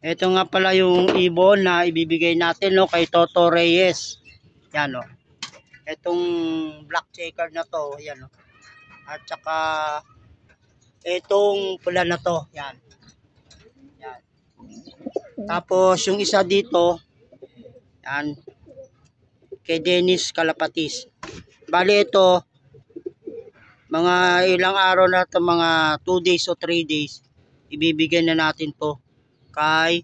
Ito nga pala yung ibon na ibibigay natin, no, kay Toto Reyes. Yan, no. Itong black checker na to, yan, no. At saka itong pula na to, yan. Yan. Tapos yung isa dito, yan, kay Dennis Calapatis. Bali ito, mga ilang araw na to, mga 2 days o 3 days, ibibigay na natin to kay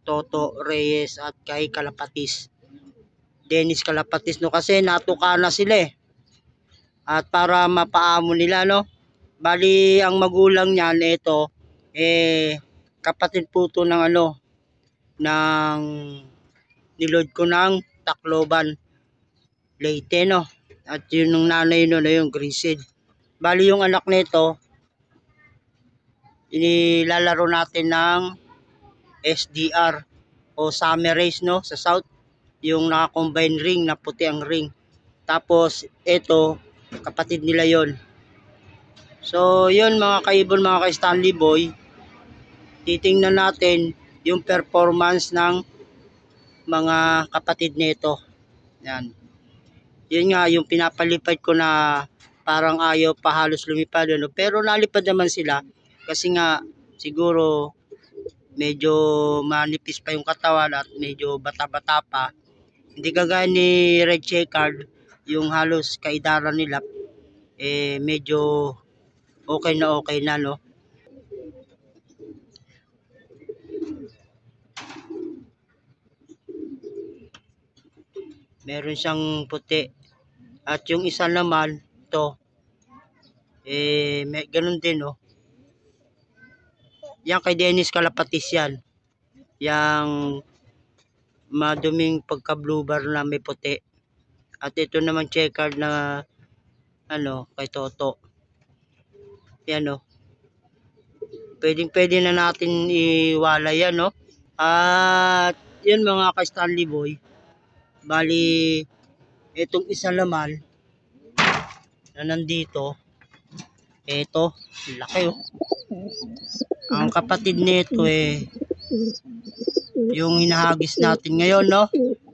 Toto Reyes at kay Calapatis. Dennis Calapatis, no, kasi natuka na sila eh. At para mapaamo nila, no. Bali ang magulang niyan ito kapatid po to ng ng nilod ko ng Tacloban, Leyte, no. At yun ng nanay no na yung Grisid. Bali yung anak nito inilalaro natin ng SDR o summer race, no, sa south, yung naka-combine ring na puti ang ring. Tapos ito kapatid nila yon. So yun mga kaibon, mga ka-Stanley Boy, titingnan natin yung performance ng mga kapatid nito. Yan. Yun nga yung pinapalipad ko na parang ayaw pa halos lumipad, no? Pero nalipad naman sila kasi nga siguro medyo manipis pa yung katawan at medyo bata-bata pa. Hindi kagaya ni Red Checkered, yung halos kaidaran nila medyo okay na, no. Meron siyang puti. At yung isa naman to may ganun din, no. Yan kay Dennis Calapatis yan. Yang maduming pagka blue bar na may puti. At ito naman checkered na kay Toto. Yan, no. Pwede na natin iwala yan, no. At yun mga ka-Stanley Boy. Bali itong isa naman na nandito, ito laki, oh. Ang kapatid nito yung hinahagis natin ngayon, no,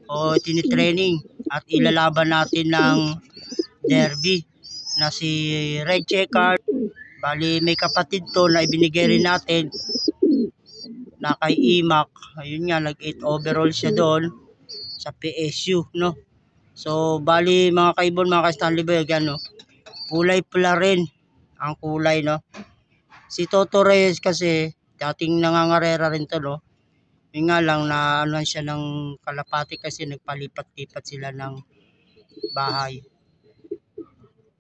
o tinitraining at ilalaban natin ng derby na si Red Checkered. Bali may kapatid to na ibinigay rin natin na kay Imac. Ayun nga, nag 8 overall siya doon sa PSU, no. So bali mga kaibon, mga ka-Stanley Boy, no, kulay pula rin ang kulay, no. Si Toto Reyes kasi dating nangangarera rin to, no. Yung nga lang na siya ng kalapati kasi nagpalipat-lipat sila ng bahay.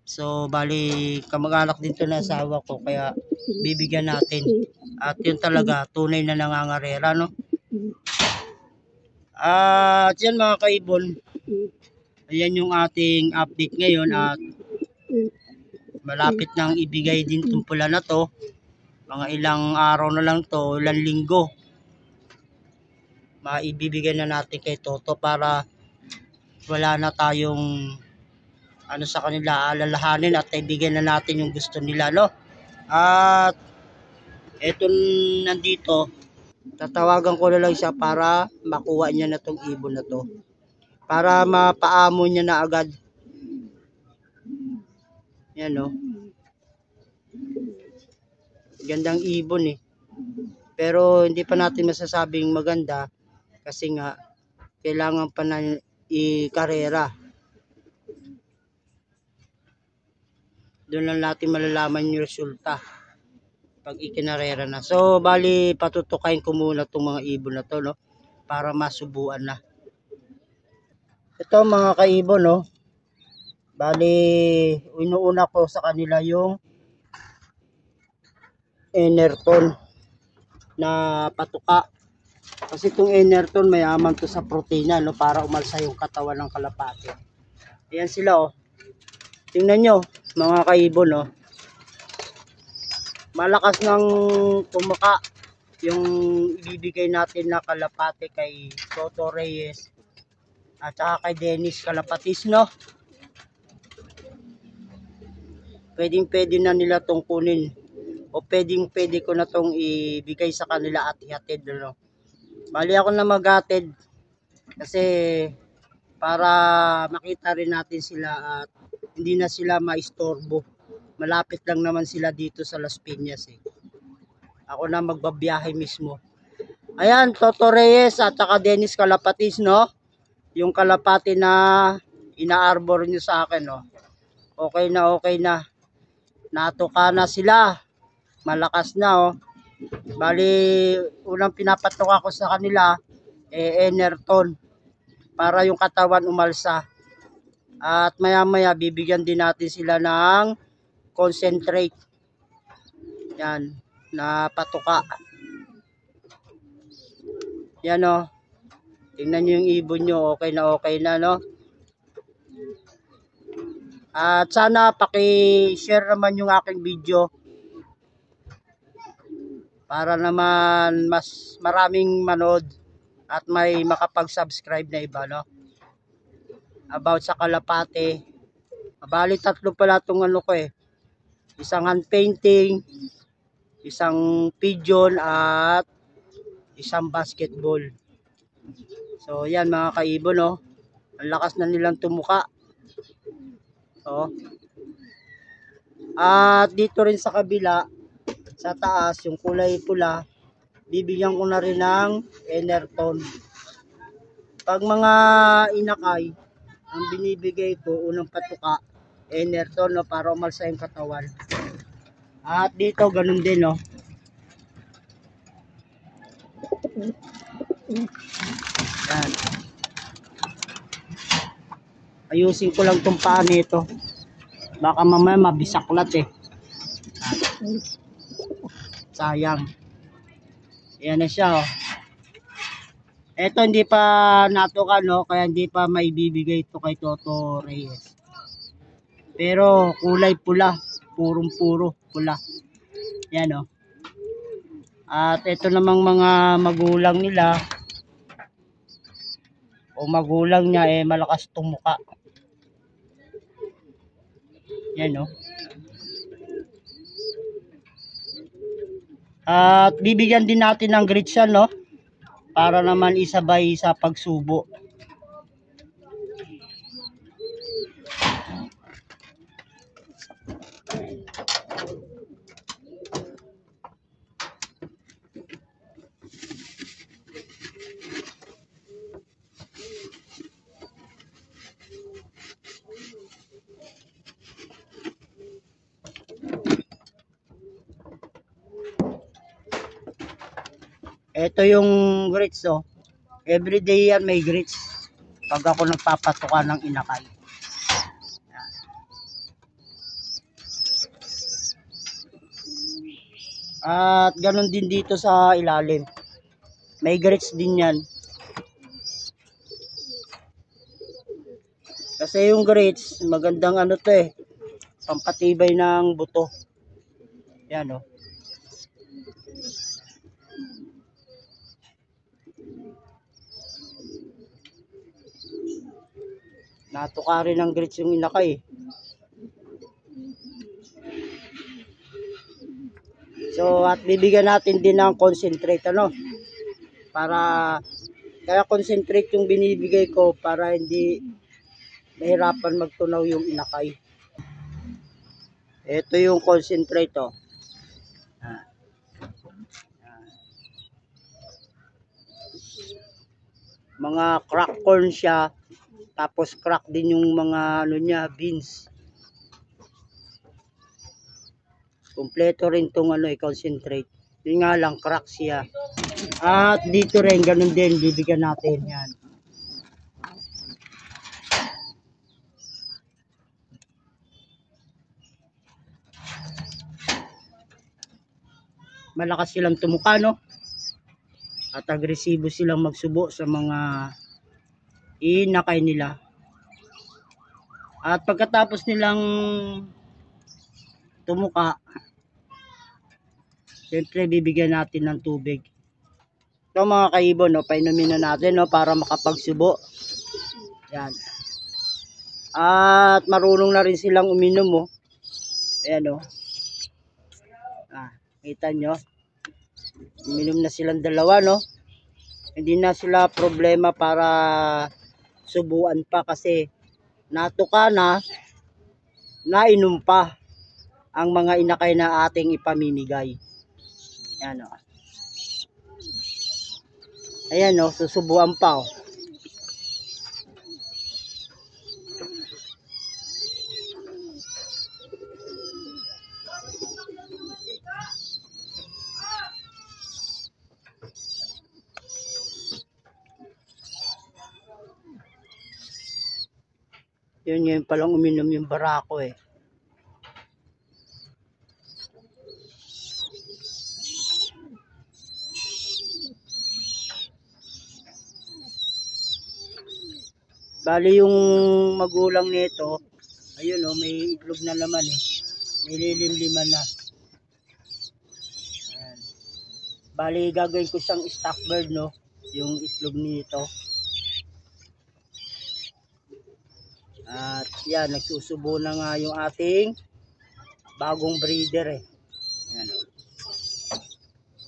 So bali kamag-anak din to na asawa ko, kaya bibigyan natin. At yun talaga tunay na nangangarera, no. At yan mga kaibon, ayan yung ating update ngayon. At malapit nang ibigay din itong pula na to. Mga ilang araw na lang to, ilang linggo, maibibigay na natin kay Toto para wala na tayong sa kanila, alalahanin at ibigay na natin yung gusto nila, no. At eto nandito, tatawagan ko na lang siya para makuha niya na tong ibon na to, para mapaamo niya na agad. Yan, no. Gandang ibon pero hindi pa natin masasabing maganda kasi nga kailangan pa na i-karera. Doon lang natin malalaman yung resulta pag ikinarera na. So bali patutukayin ko muna itong mga ibon na to, no, para masubuan na. Ito mga kaibon, no, bali inuuna ko sa kanila yung Enerton na patuka. Kasi itong Enerton mayaman to sa protina, no, para umalsa yung katawan ng kalapati. Ayan sila, oh. Tingnan nyo mga kaibon, no. Malakas ng tumaka yung ibibigay natin na kalapati kay Toto Reyes at saka kay Dennis Calapatis, no. Pwede na nila tong kunin o pwede ko na tong ibigay sa kanila at ihatid, no. Bali ako na maghatid kasi para makita rin natin sila at hindi na sila maistorbo. Malapit lang naman sila dito sa Las Piñas eh. Ako na magbabiyahe mismo. Ayan, Toto Reyes at saka Dennis Calapatis, no? Yung kalapati na ina-arbor nyo sa akin, no? Okay na, okay na. Natuka na sila. Malakas na, oh. Bali, unang pinapatok ako sa kanila, Enerton. Para yung katawan umalsa. At maya-maya, bibigyan din natin sila ng concentrate. Yan, na patuka. Yan, oh. Tingnan nyo yung ibon nyo, okay na, no? At sana paki-share naman yung aking video para naman mas maraming manood at may makapag-subscribe na iba, no? About sa kalapate. Bali, 3 pala itong ano ko eh. Isang hand painting, isang pigeon at isang basketball. So yan mga kaibon, no? Ang lakas na nilang tumuka. Oh. At dito rin sa kabila, sa taas, yung kulay pula, bibigyan ko na rin ng Enerton. Pag mga inakay, ang binibigay ko, unang patuka, Enerton, no, para umalsa yung katawan. At dito, ganun din, no. Yan. Ayusin ko lang itong paa nito. Baka mamaya mabisaklat eh. Sayang. Ayan na siya, oh. Ito hindi pa natuka, no? Kaya hindi pa maibibigay ito kay Toto Reyes. Pero kulay pula. Purong-puro pula. Yan, oh. At ito namang mga magulang nila o magulang niya eh malakas tumuka. Yan, no? At bibigyan din natin ng grits yan, no? Para naman isabay sa pagsubo. Ito yung grits, oh. Everyday yan may grits. Pag ako nagpapatuka ng inakay. Yan. At ganun din dito sa ilalim. May grits din yan. Kasi yung grits, magandang ano to eh. Pampatibay ng buto. Yan, oh. Natuka rin ng grits yung inakay. So, at bibigyan natin din ng concentrate, ano? Para, kaya concentrate yung binibigay ko para hindi mahirapan magtunaw yung inakay. Ito yung concentrate, oh. Mga crack corn siya. Tapos crack din yung mga ano niya, beans. Kompleto rin tong ano, i-concentrate. Yun nga lang, crack siya. At dito rin, ganun din, bibigyan natin yan. Malakas silang tumuka, no? At agresibo silang magsubo sa mga inakay nila. At pagkatapos nilang tumuka, siyempre bibigyan natin ng tubig. Ito mga kaibon, no, painumin na natin, no, para makapagsubo. Yan. At marunong na rin silang uminom, oh. Ayan, oh. Kita nyo. Uminom na silang dalawa, no. Hindi na sila problema para subuan pa kasi natuka na, nainom pa ang mga inakay na ating ipamimigay. Yan o. Ayan o, susubuan pa o. Yun yun palang uminom yung barako eh. Bali yung magulang nito, ayun oh, may itlog na naman eh. Nililimliman na. Ayan. Bali gagawin ko siyang stock bird no, yung itlog nito. At yan, nagsusubo na nga yung ating bagong breeder eh. Ayan oh.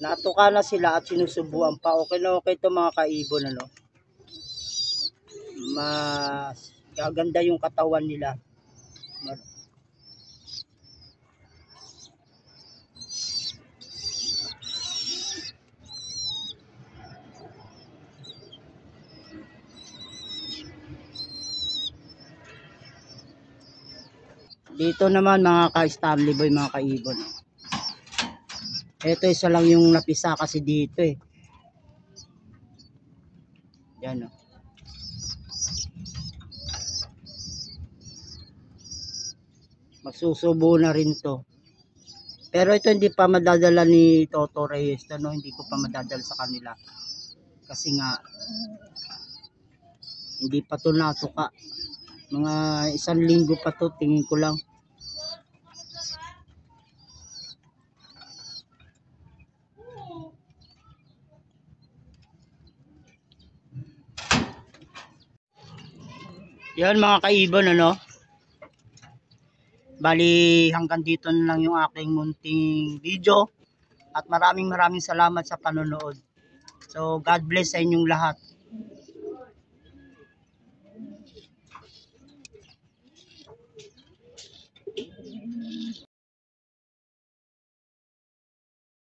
Natuka na sila at sinusubuan pa. Okay na okay ito mga kaibon ano. Mas gaganda yung katawan nila. Dito naman mga ka-Stanley Boy, mga kaibon. Ito isa lang yung napisa kasi dito eh. Yan o. Magsusubo na rin to. Pero ito hindi pa madadala ni Toto Reyes. No? Hindi ko pa madadala sa kanila. Kasi nga, hindi pa to natuka. Mga 1 linggo pa to, tingin ko lang. Yan mga kaibon ano. Bali hanggang dito na lang yung aking munting video. At maraming salamat sa panonood. So God bless sa inyong lahat.